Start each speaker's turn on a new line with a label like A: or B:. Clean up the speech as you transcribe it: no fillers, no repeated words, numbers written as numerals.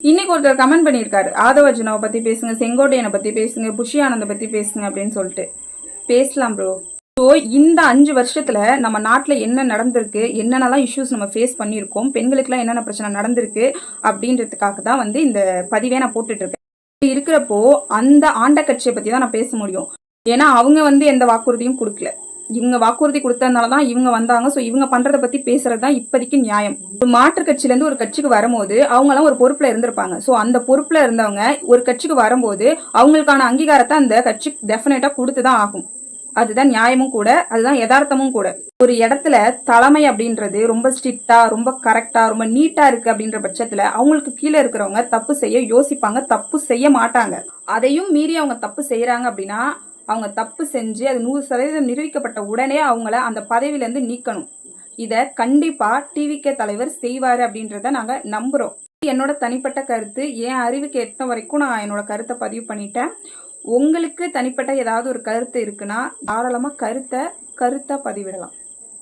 A: இன்னைக்கு ஒருத்தர் கமெண்ட் பண்ணியிருக்காரு, ஆதவ அர்ஜுனாவை பத்தி பேசுங்க, செங்கோட்டையனை பத்தி பேசுங்க, புஷி ஆனந்த பத்தி பேசுங்க அப்படின்னு சொல்லிட்டு. பேசலாம் ப்ரோ. ஸோ இந்த 5 வருஷத்துல நம்ம நாட்டுல என்ன நடந்திருக்கு, என்னென்னலாம் இஷ்யூஸ் நம்ம ஃபேஸ் பண்ணியிருக்கோம், பெண்களுக்குலாம் என்னென்ன பிரச்சனை நடந்திருக்கு அப்படின்றதுக்காக தான் வந்து இந்த பதிவே நான் போட்டுட்டு இருக்கேன். இருக்கிறப்போ அந்த ஆண்ட கட்சியை பத்தி தான் நான் பேச முடியும். ஏன்னா அவங்க வந்து எந்த வாக்குறுதியும் கொடுக்கல. இவங்க வாக்குறுதி கொடுத்ததுனாலதான் இவங்க வந்தாங்க. சோ இவங்க பண்றதை பத்தி பேசுறதுதான் இப்போதைக்கு நியாயம். ஒரு மாற்று கட்சியில இருந்து ஒரு கட்சிக்கு வரும்போது அவங்க எல்லாம் ஒரு பொறுப்புல இருந்திருப்பாங்க. சோ அந்த பொறுப்புல இருந்தவங்க ஒரு கட்சிக்கு வரும்போது அவங்களுக்கான அங்கீகாரத்தை அந்த கட்சி டெஃபினட்டா கொடுத்துதான் ஆகும். அதுதான் நியாயமும் கூட, அதுதான் யதார்த்தமும் கூட. ஒரு இடத்துல தலைமை அப்படின்றது ரொம்ப ஸ்ட்ரிக்டா, ரொம்ப கரெக்டா, ரொம்ப நீட்டா இருக்கு அப்படின்ற பட்சத்துல அவங்களுக்கு கீழே இருக்கிறவங்க தப்பு செய்ய யோசிப்பாங்க, தப்பு செய்ய மாட்டாங்க. அதையும் மீறி அவங்க தப்பு செய்யறாங்க அப்படின்னா அவங்க தப்பு செஞ்சு அது 100% நிரூபிக்கப்பட்ட உடனே அவங்கள அந்த பதவியில இருந்து நீக்கணும். இத கண்டிப்பா டிவிகே தலைவர் செய்வாரு அப்படின்றத நாங்க நம்புறோம். என்னோட தனிப்பட்ட கருத்து, என் அறிவுக்கு எட்ட வரைக்கும் நான் என்னோட கருத்தை பதிவு பண்ணிட்டேன். உங்களுக்கு தனிப்பட்ட ஏதாவது ஒரு கருத்து இருக்குன்னா தாராளமா கருத்தை பதிவிடலாம்.